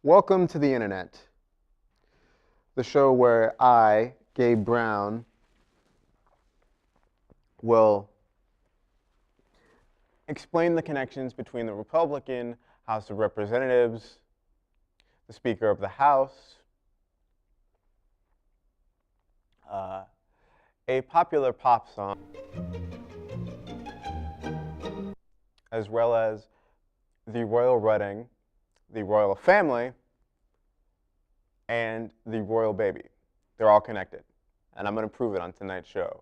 Welcome to the Internet, the show where I, Gabe Brown, will explain the connections between the Republican House of Representatives, the Speaker of the House, a popular pop song, as well as the royal wedding, the royal family, and the royal baby. They're all connected. And I'm going to prove it on tonight's show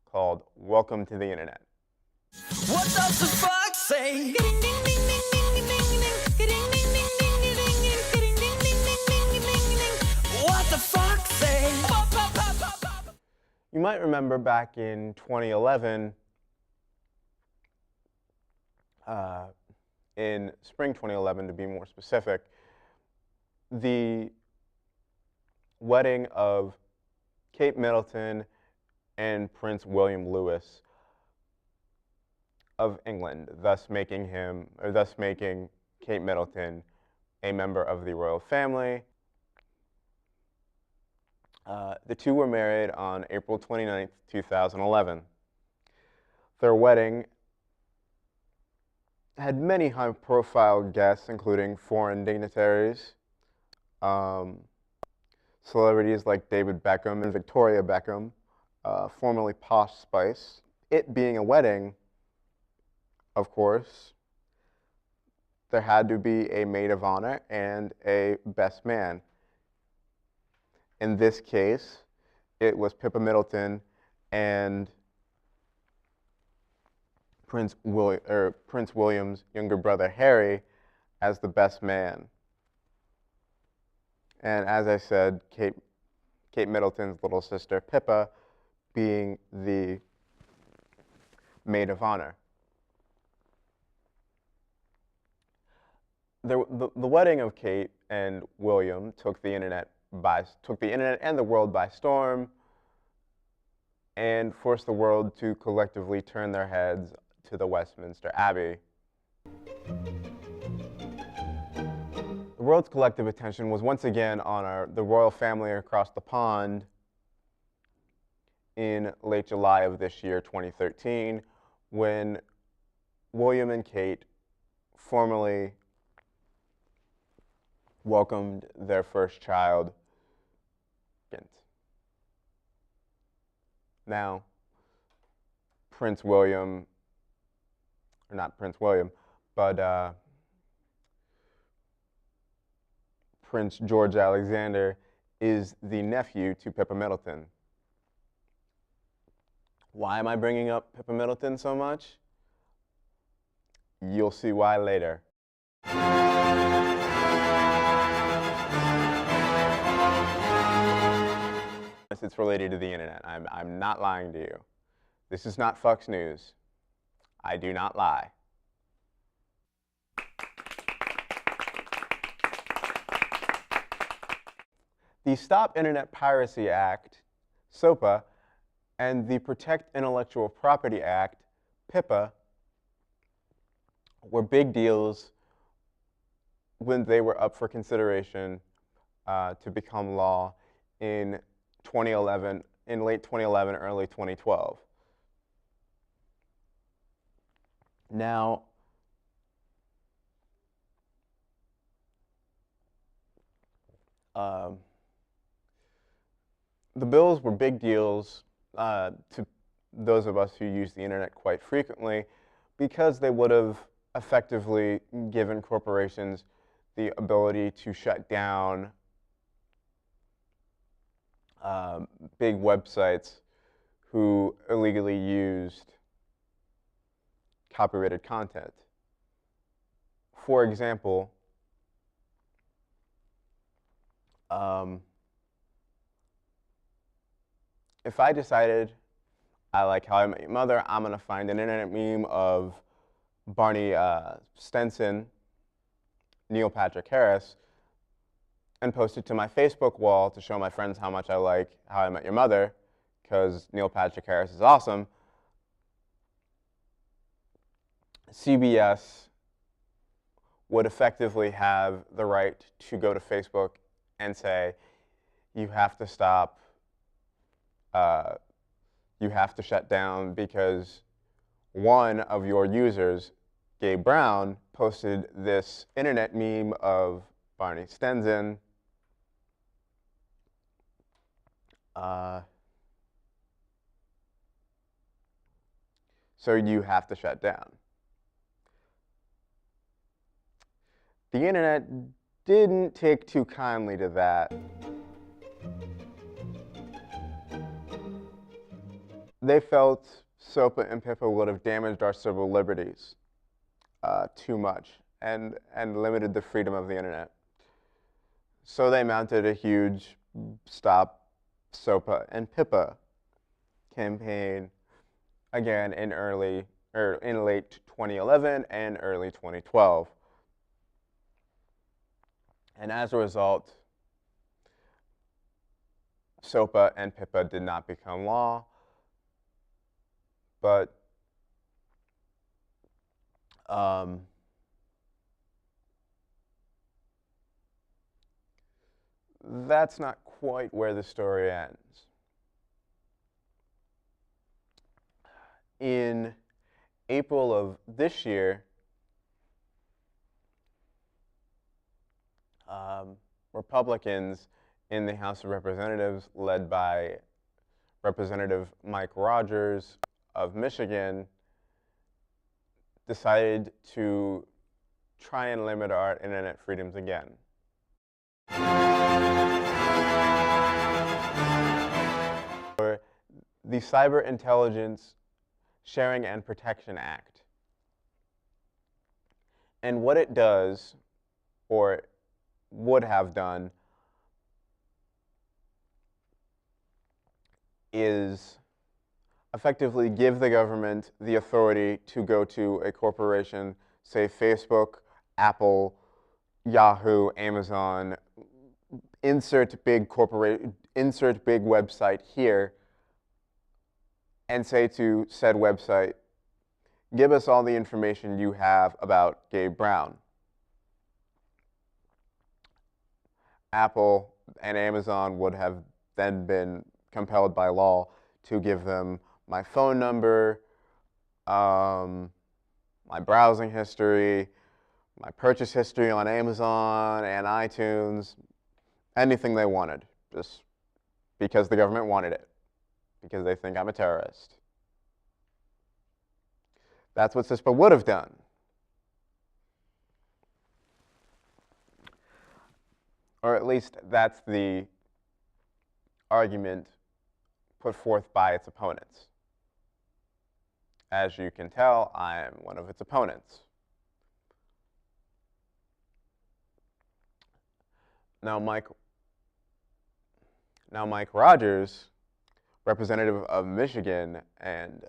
called Welcome to the Internet. What does the fox say? What the fox say? You might remember back in 2011, in spring 2011 to be more specific, the wedding of Kate Middleton and Prince William Louis of England, thus making Kate Middleton a member of the royal family. The two were married on April 29th, 2011. Their wedding had many high-profile guests, including foreign dignitaries, celebrities like David Beckham and Victoria Beckham, formerly Posh Spice. It being a wedding, of course, there had to be a maid of honor and a best man. In this case, it was Pippa Middleton and Prince William's younger brother Harry as the best man. And as I said, Kate Middleton's little sister Pippa being the maid of honor. The wedding of Kate and William took the internet and the world by storm, and forced the world to collectively turn their heads to the Westminster Abbey. The world's collective attention was once again on the royal family across the pond in late July of this year, 2013, when William and Kate formally welcomed their first child. Now, Prince William, or not Prince William, but Prince George Alexander is the nephew to Pippa Middleton. Why am I bringing up Pippa Middleton so much? You'll see why later. It's related to the internet. I'm not lying to you. This is not Fox News. I do not lie. The Stop Internet Piracy Act, SOPA, and the Protect Intellectual Property Act, PIPA, were big deals when they were up for consideration to become law in late 2011, early 2012. Now, the bills were big deals to those of us who use the internet quite frequently, because they would have effectively given corporations the ability to shut down big websites who illegally used copyrighted content. For example, if I decided I like How I Met Your Mother, I'm going to find an internet meme of Barney Stinson, Neil Patrick Harris, and post it to my Facebook wall to show my friends how much I like How I Met Your Mother, because Neil Patrick Harris is awesome. CBS would effectively have the right to go to Facebook and say, you have to stop, you have to shut down because one of your users, Gabe Brown, posted this internet meme of Barney Stinson. So you have to shut down. The internet didn't take too kindly to that. They felt SOPA and PIPA would have damaged our civil liberties too much and limited the freedom of the internet. So they mounted a huge Stop SOPA and PIPA campaign again in late 2011 and early 2012. And as a result, SOPA and PIPA did not become law, but that's not quite where the story ends. In April of this year, Republicans in the House of Representatives, led by Representative Mike Rogers of Michigan, decided to try and limit our internet freedoms again. The Cyber Intelligence Sharing and Protection Act. And what it does, or would have done, is effectively give the government the authority to go to a corporation, say Facebook, Apple, Yahoo, Amazon, insert big website here, and say to said website, give us all the information you have about Gabe Brown. Apple and Amazon would have then been compelled by law to give them my phone number, my browsing history, my purchase history on Amazon and iTunes, anything they wanted, just because the government wanted it, because they think I'm a terrorist. That's what CISPA would have done. Or at least that's the argument put forth by its opponents. As you can tell, I am one of its opponents. Now Mike Rogers, representative of Michigan and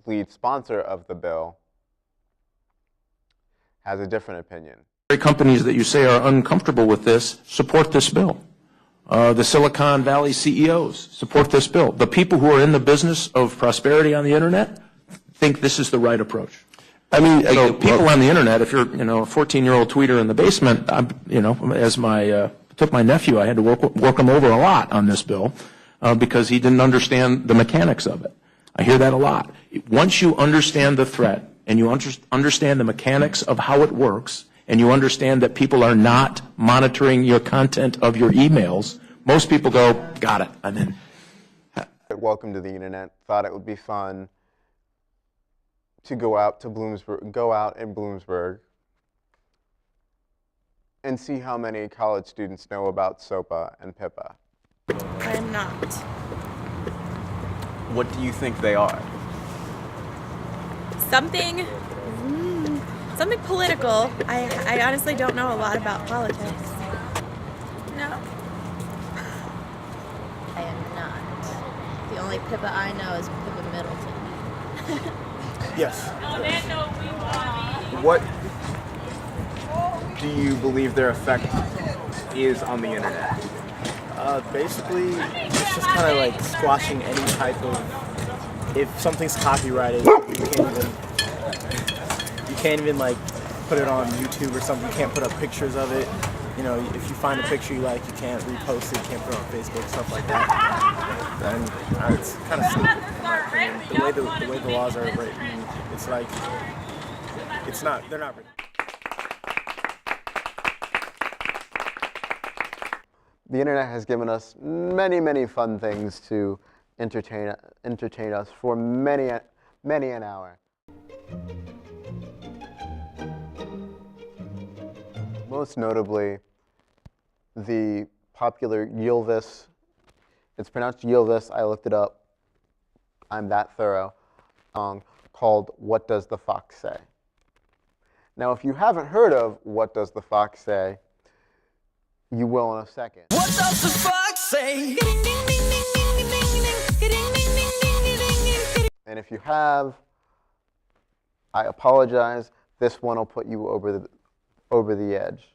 lead sponsor of the bill, has a different opinion. Companies that you say are uncomfortable with this support this bill. The Silicon Valley CEOs support this bill. The people who are in the business of prosperity on the internet think this is the right approach. I mean, so people on the internet, if you're, a 14-year-old tweeter in the basement, as took my nephew, I had to work him over a lot on this bill because he didn't understand the mechanics of it. I hear that a lot. Once you understand the threat and you understand the mechanics of how it works, and you understand that people are not monitoring your content of your emails, most people go, got it, I'm in. Welcome to the internet. Thought it would be fun to go out in Bloomsburg and see how many college students know about SOPA and PIPA. I am not. What do you think they are? Something political. I honestly don't know a lot about politics. No. I am not. The only Pippa I know is Pippa Middleton. Yes. What do you believe their effect is on the internet? Basically, it's just kind of like squashing any type of, if something's copyrighted, you can't even like put it on YouTube or something. You can't put up pictures of it. You know, if you find a picture you like, you can't repost it, you can't put it on Facebook, stuff like that. And it's kind of stupid, in my opinion. The way the laws are written, it's like, it's not, they're not written. The internet has given us many, many fun things to entertain us for many an hour. Most notably, the popular Ylvis, it's pronounced Ylvis, I looked it up, I'm that thorough, song called What Does the Fox Say? Now, if you haven't heard of What Does the Fox Say, you will in a second. What does the fox say? And if you have, I apologize, this one will put you over the edge.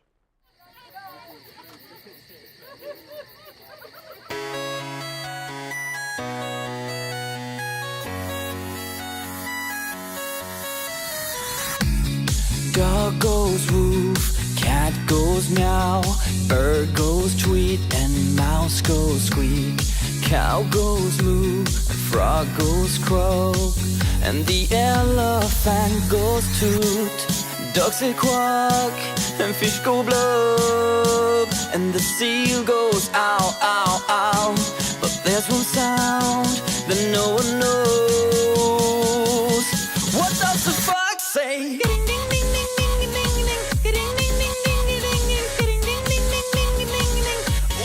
Dog goes woof, cat goes meow, bird goes tweet, and mouse goes squeak. Cow goes moo, and frog goes croak, and the elephant goes toot. Ducks say quack, and fish go blub, and the seal goes ow, ow, ow. But there's one sound that no one knows. What does the fox say?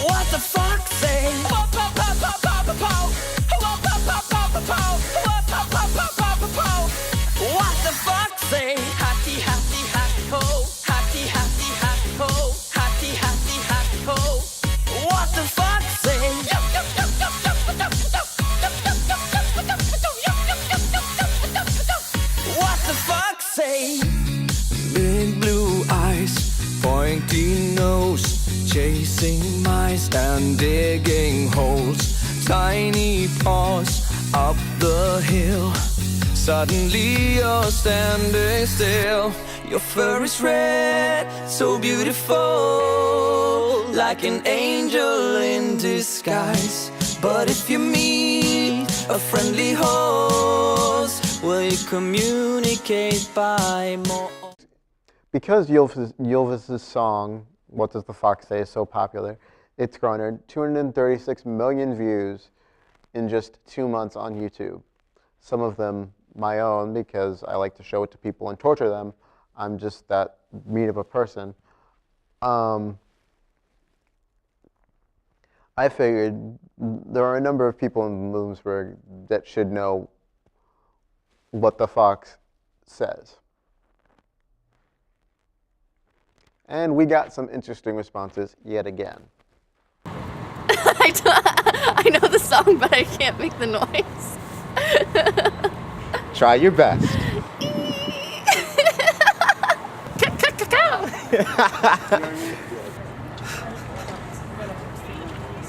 What the fox say? What the fox say? Hatty, hatty, hatty ho, hatty, hatty, hatty ho, hatty, hatty, hatty ho. What the fox say? What the fox say? Big blue eyes, pointy nose, chasing mice and digging holes. Tiny paws up the hill. Suddenly you're standing still. Your fur is red, so beautiful, like an angel in disguise. But if you meet a friendly horse, will you communicate by more? Because Ylvis's song, What Does the Fox Say, is so popular, it's garnered 236 million views in just 2 months on YouTube. Some of them my own, because I like to show it to people and torture them. I'm just that mean of a person. I figured there are a number of people in Williamsburg that should know what the fox says. And we got some interesting responses yet again. I know the song, but I can't make the noise. Try your best.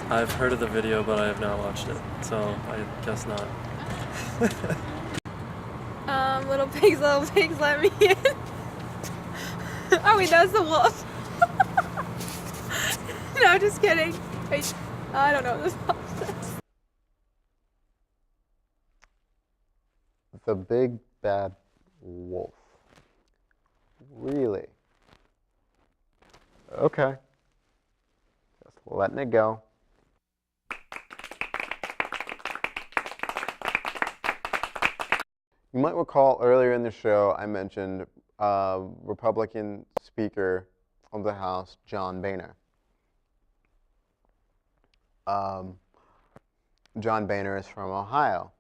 I've heard of the video, but I have not watched it, so I guess not. Little pigs, let me in. Oh wait, that's the wolf. No, just kidding. Wait, I don't know what this song says. The big bad wolf. Really? Okay. Just letting it go. You might recall earlier in the show I mentioned Republican Speaker of the House, John Boehner. John Boehner is from Ohio,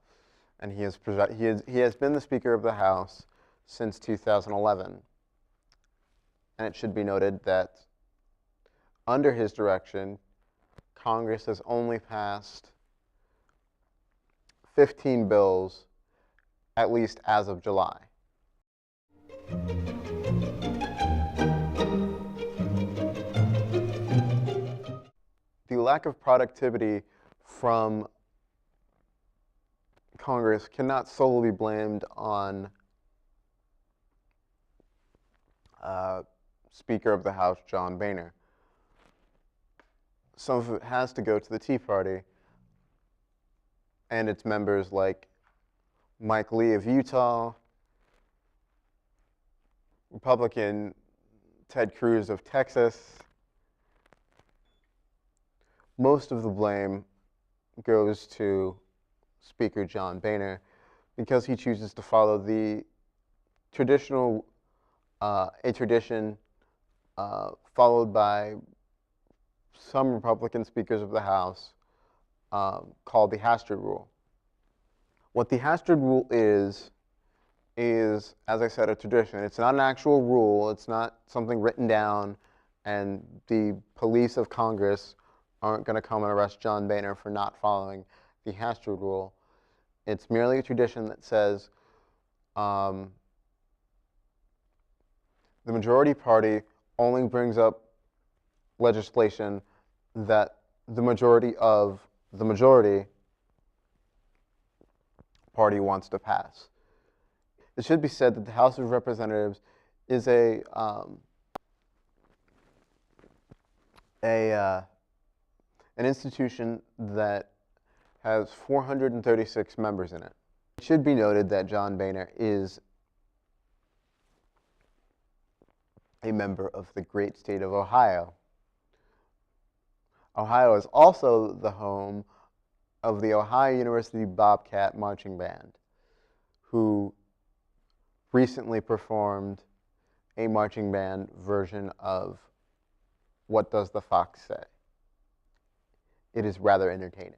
and he has been the Speaker of the House since 2011. And it should be noted that under his direction, Congress has only passed 15 bills, at least as of July. The lack of productivity from Congress cannot solely be blamed on Speaker of the House John Boehner. Some of it has to go to the Tea Party and its members like Mike Lee of Utah, Republican Ted Cruz of Texas. Most of the blame goes to Speaker John Boehner because he chooses to follow the tradition followed by some Republican speakers of the House called the Hastert Rule. What the Hastert Rule is, as I said, a tradition. It's not an actual rule. It's not something written down, and the police of Congress aren't going to come and arrest John Boehner for not following the Hastert Rule. It's merely a tradition that says the majority party only brings up legislation that the majority of the majority party wants to pass. It should be said that the House of Representatives is an institution that has 436 members in it. It should be noted that John Boehner is a member of the great state of Ohio. Ohio is also the home of the Ohio University Bobcat Marching Band, who recently performed a marching band version of What Does the Fox Say? It is rather entertaining.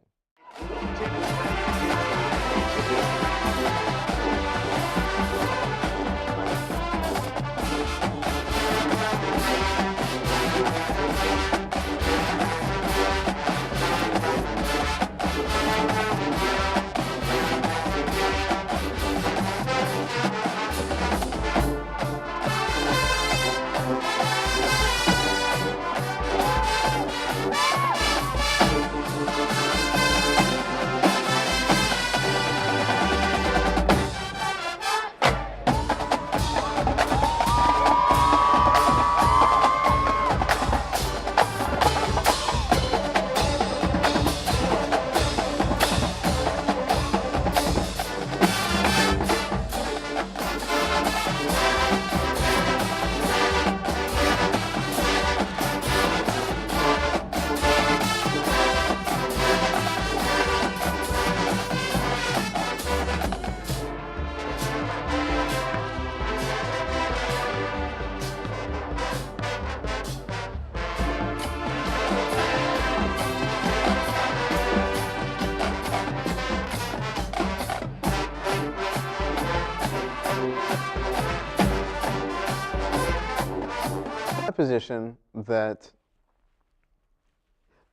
Position that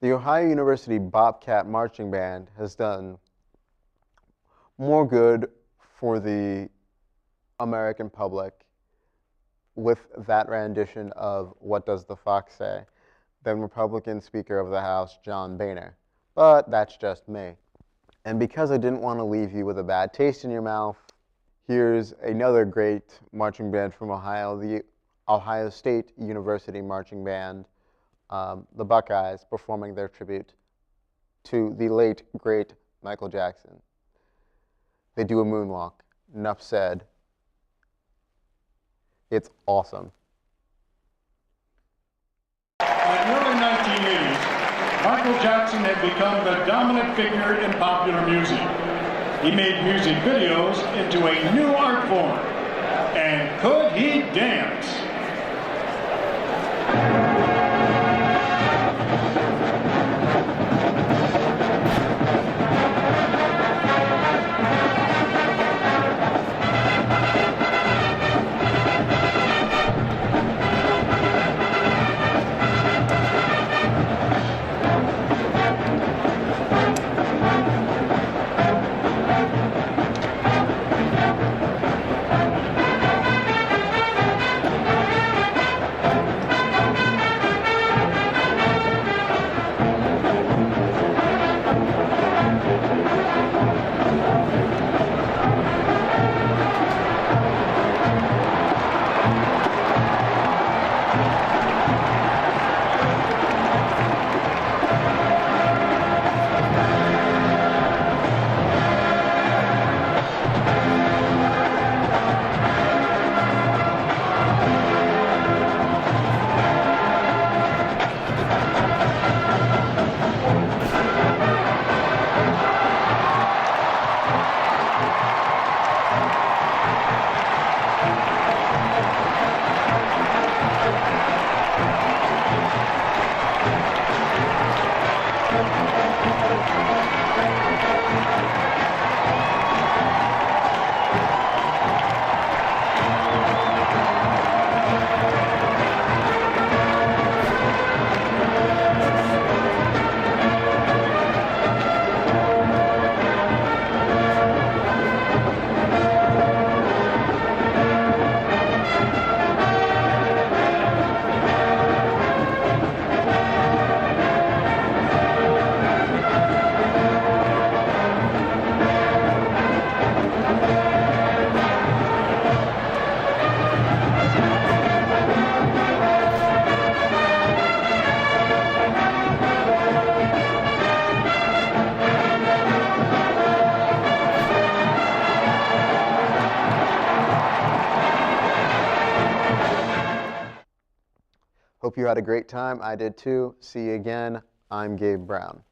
the Ohio University Bobcat Marching Band has done more good for the American public with that rendition of What Does the Fox Say than Republican Speaker of the House John Boehner. But that's just me. And because I didn't want to leave you with a bad taste in your mouth, here's another great marching band from Ohio, the Ohio State University Marching Band, the Buckeyes, performing their tribute to the late, great Michael Jackson. They do a moonwalk. Enough said. It's awesome. In the early 1980s, Michael Jackson had become the dominant figure in popular music. He made music videos into a new art form. And could he dance? Hope you had a great time. I did too. See you again. I'm Gabe Brown.